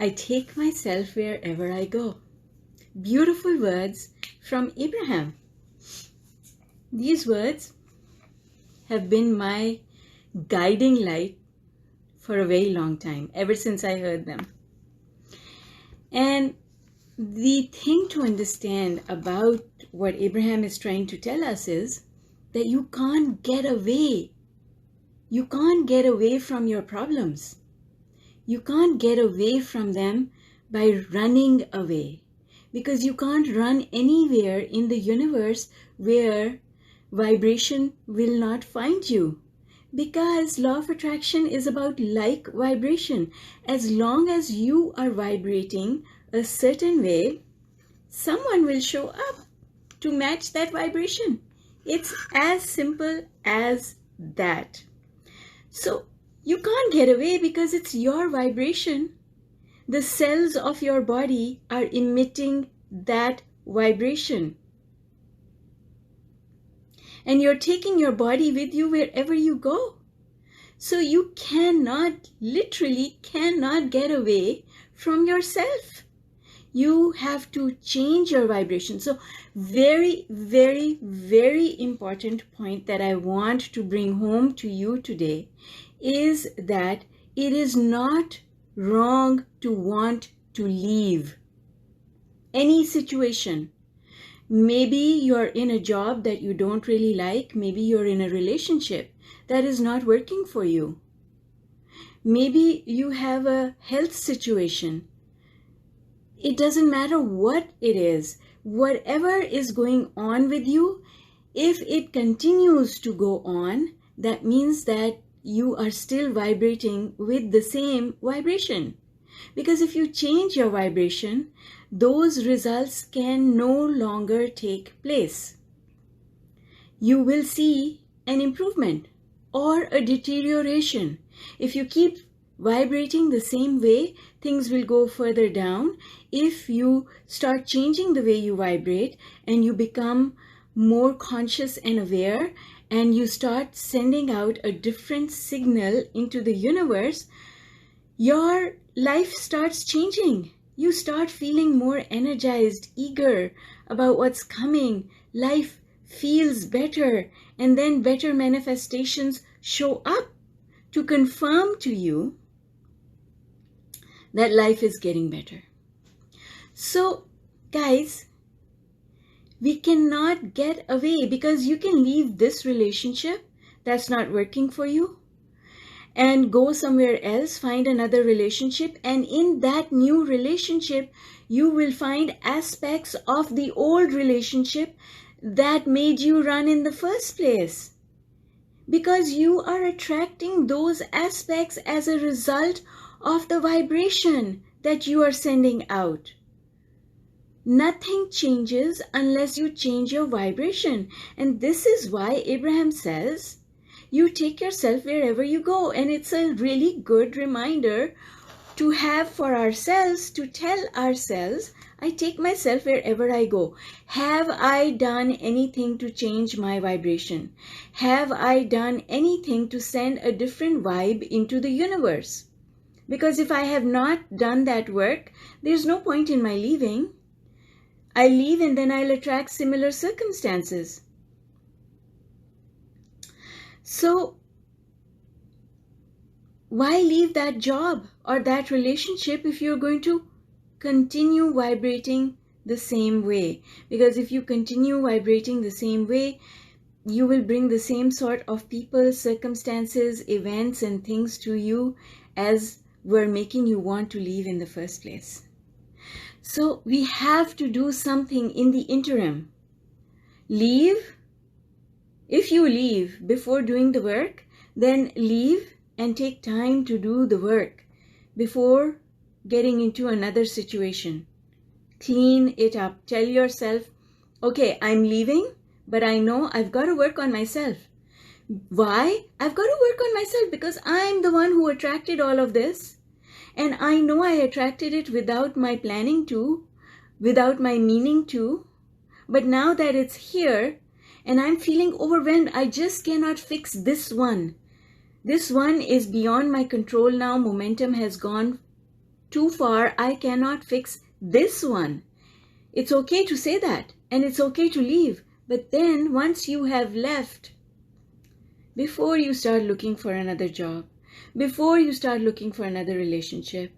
I take myself wherever I go. Beautiful words from Abraham. These words have been my guiding light for a very long time, ever since I heard them. And the thing to understand about what Abraham is trying to tell us is that you can't get away. You can't get away from your problems. You can't get away from them by running away, because you can't run anywhere in the universe where vibration will not find you. Because law of attraction is about like vibration. As long as you are vibrating a certain way, someone will show up to match that vibration. It's as simple as that. So you can't get away because it's your vibration. The cells of your body are emitting that vibration. And you're taking your body with you wherever you go. So you literally cannot get away from yourself. You have to change your vibration. So very, very, very important point that I want to bring home to you today is that it is not wrong to want to leave any situation. Maybe you're in a job that you don't really like. Maybe you're in a relationship that is not working for you. Maybe you have a health situation. It doesn't matter what it is. Whatever is going on with you, if it continues to go on, that means that you are still vibrating with the same vibration. Because if you change your vibration, those results can no longer take place. You will see an improvement or a deterioration. If you keep vibrating the same way, things will go further down. If you start changing the way you vibrate and you become more conscious and aware and you start sending out a different signal into the universe, your life starts changing. You start feeling more energized, eager about what's coming. Life feels better, and then better manifestations show up to confirm to you that life is getting better. So, guys, we cannot get away, because you can leave this relationship that's not working for you and go somewhere else, find another relationship, and in that new relationship, you will find aspects of the old relationship that made you run in the first place. Because you are attracting those aspects as a result of the vibration that you are sending out. Nothing changes unless you change your vibration. And this is why Abraham says, you take yourself wherever you go. And it's a really good reminder to have for ourselves, to tell ourselves, I take myself wherever I go. Have I done anything to change my vibration? Have I done anything to send a different vibe into the universe? Because if I have not done that work, there's no point in my leaving. I leave and then I'll attract similar circumstances. So, why leave that job or that relationship if you're going to continue vibrating the same way? Because if you continue vibrating the same way, you will bring the same sort of people, circumstances, events, and things to you as were making you want to leave in the first place. So we have to do something in the interim. Leave. If you leave before doing the work, then leave and take time to do the work before getting into another situation. Clean it up. Tell yourself, okay, I'm leaving, but I know I've got to work on myself. Why? I've got to work on myself because I'm the one who attracted all of this. And I know I attracted it without my planning to, without my meaning to. But now that it's here and I'm feeling overwhelmed, I just cannot fix this one. This one is beyond my control now. Momentum has gone too far. I cannot fix this one. It's okay to say that, and it's okay to leave. But then once you have left, before you start looking for another job, before you start looking for another relationship,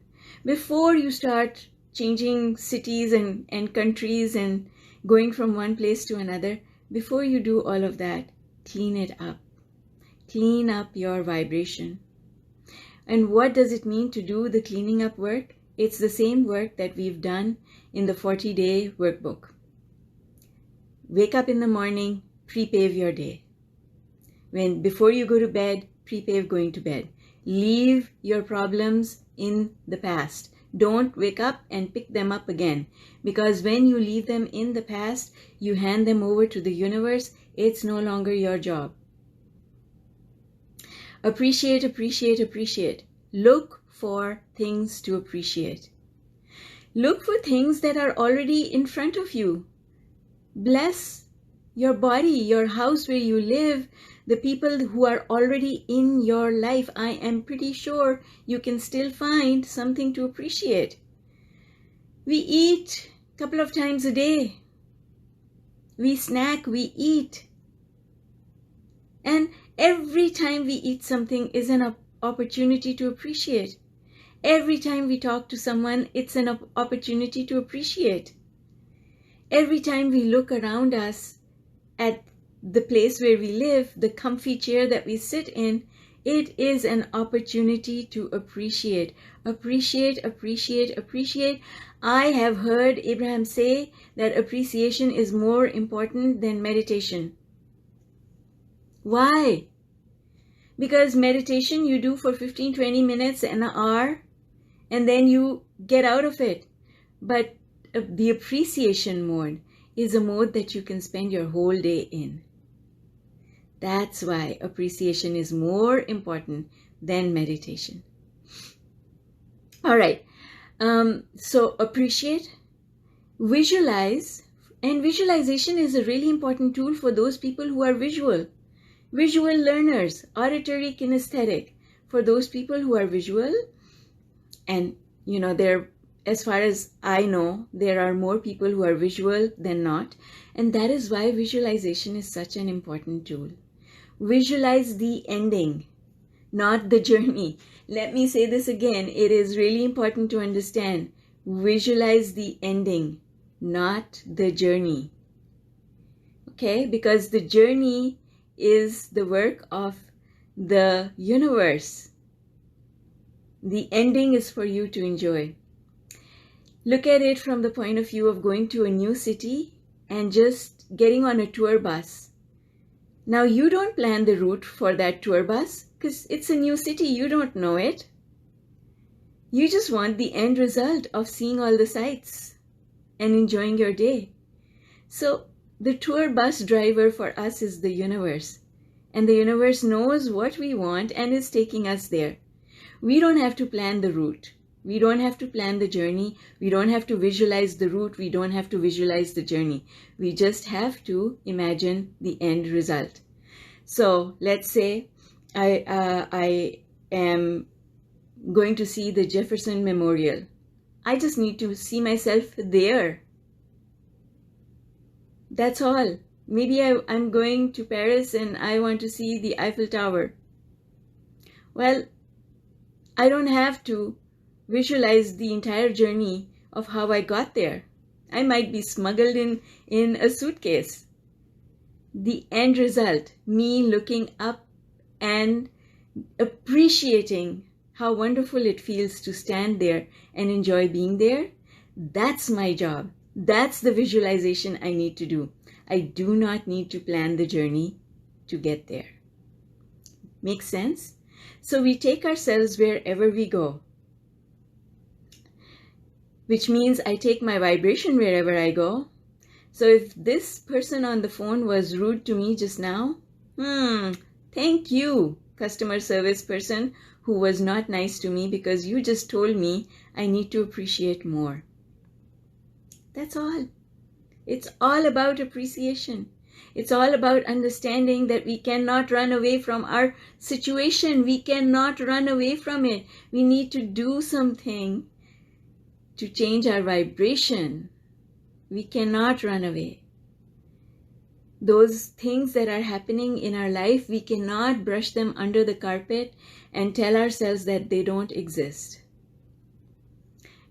before you start changing cities and countries and going from one place to another, before you do all of that, clean it up. Clean up your vibration. And what does it mean to do the cleaning up work? It's the same work that we've done in the 40-day workbook. Wake up in the morning, pre-pave your day. Before you go to bed, pre-pave going to bed. Leave your problems in the past. Don't wake up and pick them up again. Because when you leave them in the past, you hand them over to the universe. It's no longer your job. Appreciate, appreciate, appreciate. Look for things to appreciate. Look for things that are already in front of you. Bless your body, your house where you live, the people who are already in your life. I am pretty sure you can still find something to appreciate. We eat a couple of times a day. We snack, we eat. And every time we eat something is an opportunity to appreciate. Every time we talk to someone, it's an opportunity to appreciate. Every time we look around us at the place where we live, the comfy chair that we sit in, it is an opportunity to appreciate. Appreciate, appreciate, appreciate. I have heard Abraham say that appreciation is more important than meditation. Why? Because meditation you do for 15-20 minutes, an hour, and then you get out of it. But the appreciation mode is a mode that you can spend your whole day in. That's why appreciation is more important than meditation. All right. So appreciate, visualize, and visualization is a really important tool for those people who are visual learners, auditory kinesthetic. For those people who are visual, and as far as I know, there are more people who are visual than not, and that is why visualization is such an important tool. Visualize the ending, not the journey. Let me say this again. It is really important to understand. Visualize the ending, not the journey. Okay? Because the journey is the work of the universe. The ending is for you to enjoy. Look at it from the point of view of going to a new city and just getting on a tour bus. Now, you don't plan the route for that tour bus because it's a new city. You don't know it. You just want the end result of seeing all the sights and enjoying your day. So the tour bus driver for us is the universe. And the universe knows what we want and is taking us there. We don't have to plan the route. We don't have to plan the journey. We don't have to visualize the route. We don't have to visualize the journey. We just have to imagine the end result. So let's say I am going to see the Jefferson Memorial. I just need to see myself there. That's all. Maybe I'm going to Paris and I want to see the Eiffel Tower. Well, I don't have to visualize the entire journey of how I got there. I might be smuggled in a suitcase. The end result, me looking up and appreciating how wonderful it feels to stand there and enjoy being there, that's my job. That's the visualization I need to do. I do not need to plan the journey to get there. Makes sense? So we take ourselves wherever we go, which means I take my vibration wherever I go. So if this person on the phone was rude to me just now, thank you, customer service person who was not nice to me, because you just told me I need to appreciate more. That's all. It's all about appreciation. It's all about understanding that we cannot run away from our situation. We cannot run away from it. We need to do something to change our vibration, we cannot run away. Those things that are happening in our life, we cannot brush them under the carpet and tell ourselves that they don't exist.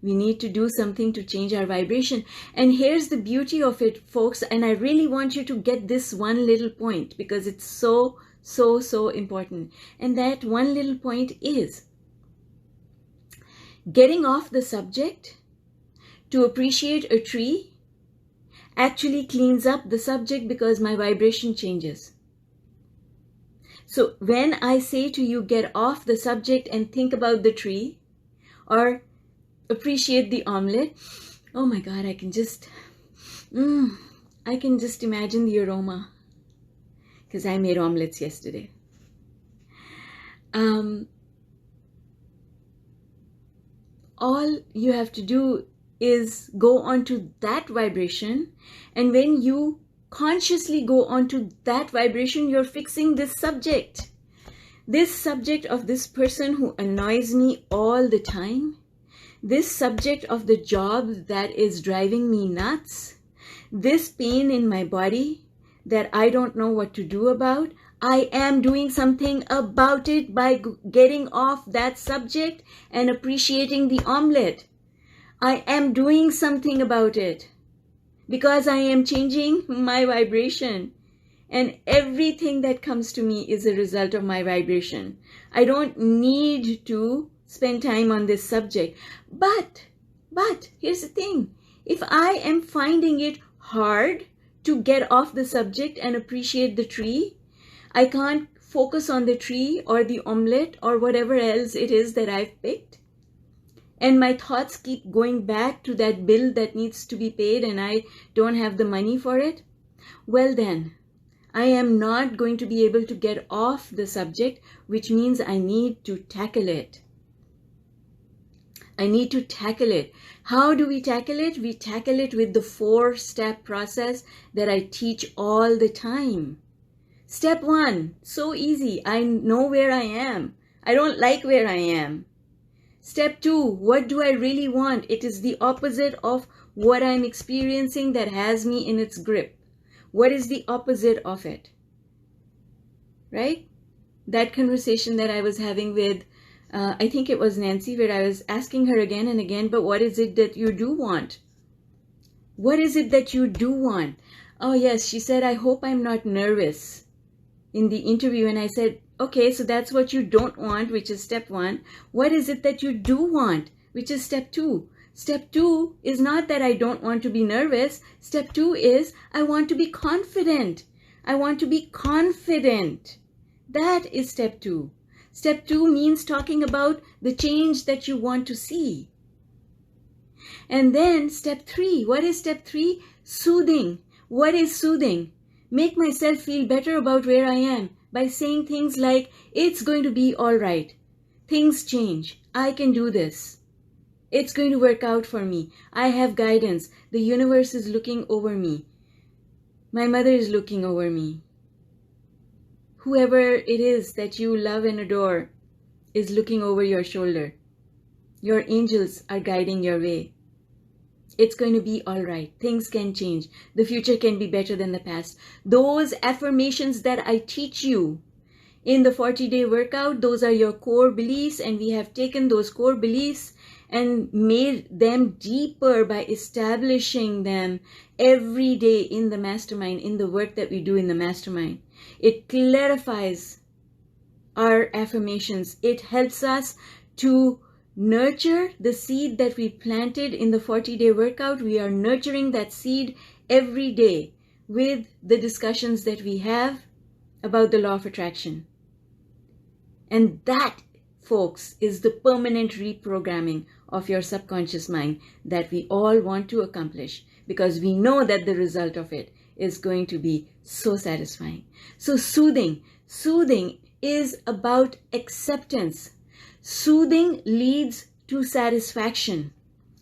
We need to do something to change our vibration. And here's the beauty of it, folks, and I really want you to get this one little point because it's so important. And that one little point is getting off the subject to appreciate a tree actually cleans up the subject because my vibration changes. So when I say to you, get off the subject and think about the tree, or appreciate the omelette, oh my God, I can just imagine the aroma because I made omelettes yesterday. All you have to do is go onto that vibration, and when you consciously go onto that vibration, you're fixing this subject of this person who annoys me all the time, this subject of the job that is driving me nuts, this pain in my body that I don't know what to do about. I am doing something about it by getting off that subject and appreciating the omelette. I am doing something about it because I am changing my vibration, and everything that comes to me is a result of my vibration. I don't need to spend time on this subject. But here's the thing. If I am finding it hard to get off the subject and appreciate the tree, I can't focus on the tree or the omelette or whatever else it is that I've picked, and my thoughts keep going back to that bill that needs to be paid and I don't have the money for it, well then, I am not going to be able to get off the subject, which means I need to tackle it. I need to tackle it. How do we tackle it? We tackle it with the 4-step process that I teach all the time. Step 1, so easy. I know where I am. I don't like where I am. Step 2, what do I really want? It is the opposite of what I'm experiencing that has me in its grip. What is the opposite of it? Right? That conversation that I was having with, I think it was Nancy, where I was asking her again and again, but what is it that you do want? What is it that you do want? Oh yes, she said, I hope I'm not nervous in the interview. And I said, okay, so that's what you don't want, which is step 1. What is it that you do want, which is step 2? Step 2 is not that I don't want to be nervous. Step 2 is I want to be confident. I want to be confident. That is step 2. Step 2 means talking about the change that you want to see. And then step 3, what is step 3? Soothing. What is soothing? Make myself feel better about where I am by saying things like, it's going to be all right. Things change. I can do this. It's going to work out for me. I have guidance. The universe is looking over me. My mother is looking over me. Whoever it is that you love and adore is looking over your shoulder. Your angels are guiding your way. It's going to be all right. Things can change. The future can be better than the past. Those affirmations that I teach you in the 40-day workout, those are your core beliefs, and we have taken those core beliefs and made them deeper by establishing them every day in the mastermind, in the work that we do in the mastermind. It clarifies our affirmations. It helps us to nurture the seed that we planted in the 40-day workout. We are nurturing that seed every day with the discussions that we have about the law of attraction. And that, folks, is the permanent reprogramming of your subconscious mind that we all want to accomplish, because we know that the result of it is going to be so satisfying. So soothing is about acceptance. Soothing leads to satisfaction.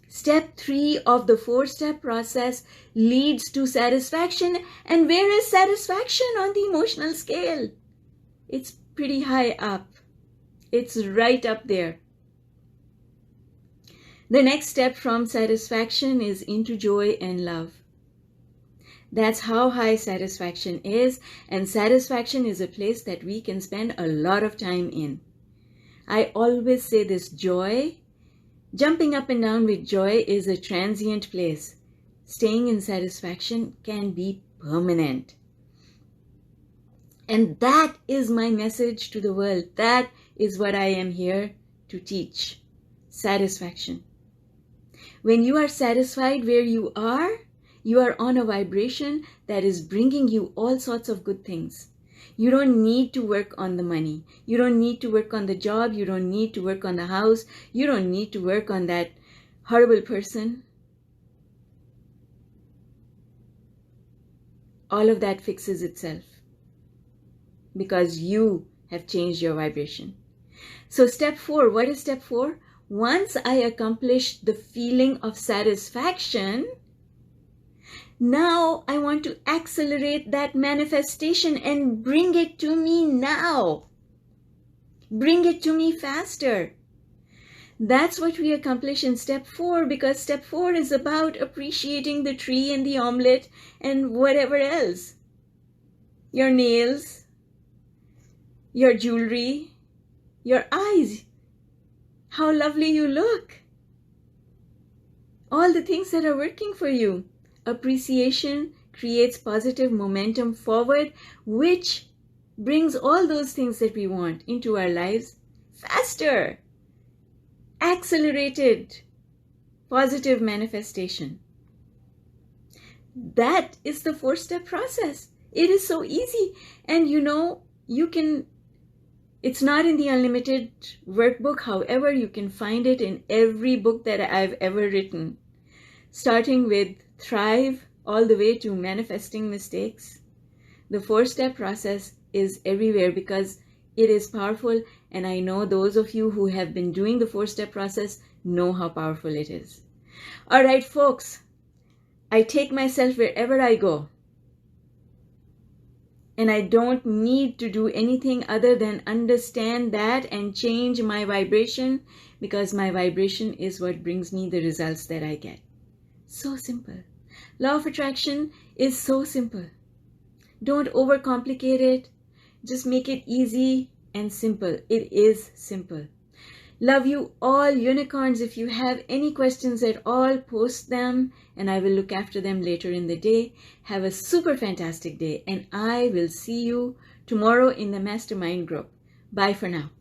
Step 3 of the 4-step process leads to satisfaction. And where is satisfaction on the emotional scale? It's pretty high up. It's right up there. The next step from satisfaction is into joy and love. That's how high satisfaction is, and satisfaction is a place that we can spend a lot of time in. I always say this: joy, jumping up and down with joy, is a transient place. Staying in satisfaction can be permanent. And that is my message to the world. That is what I am here to teach. Satisfaction. When you are satisfied where you are on a vibration that is bringing you all sorts of good things. You don't need to work on the money. You don't need to work on the job. You don't need to work on the house. You don't need to work on that horrible person. All of that fixes itself because you have changed your vibration. So step 4, what is step 4? Once I accomplished the feeling of satisfaction, now I want to accelerate that manifestation and bring it to me now. Bring it to me faster. That's what we accomplish in step 4, because step 4 is about appreciating the tree and the omelette and whatever else. Your nails, your jewelry, your eyes, how lovely you look. All the things that are working for you. Appreciation creates positive momentum forward, which brings all those things that we want into our lives faster. Accelerated positive manifestation. That is the 4-step process. It is so easy. And it's not in the Unlimited workbook. However, you can find it in every book that I've ever written, starting with Thrive all the way to Manifesting Mistakes. The 4-step process is everywhere because it is powerful, and I know those of you who have been doing the 4-step process know how powerful it is. All right, folks, I take myself wherever I go, and I don't need to do anything other than understand that and change my vibration, because my vibration is what brings me the results that I get. So simple. Law of attraction is so simple. Don't overcomplicate it. Just make it easy and simple. It is simple. Love you all, unicorns. If you have any questions at all, post them and I will look after them later in the day. Have a super fantastic day, and I will see you tomorrow in the mastermind group. Bye for now.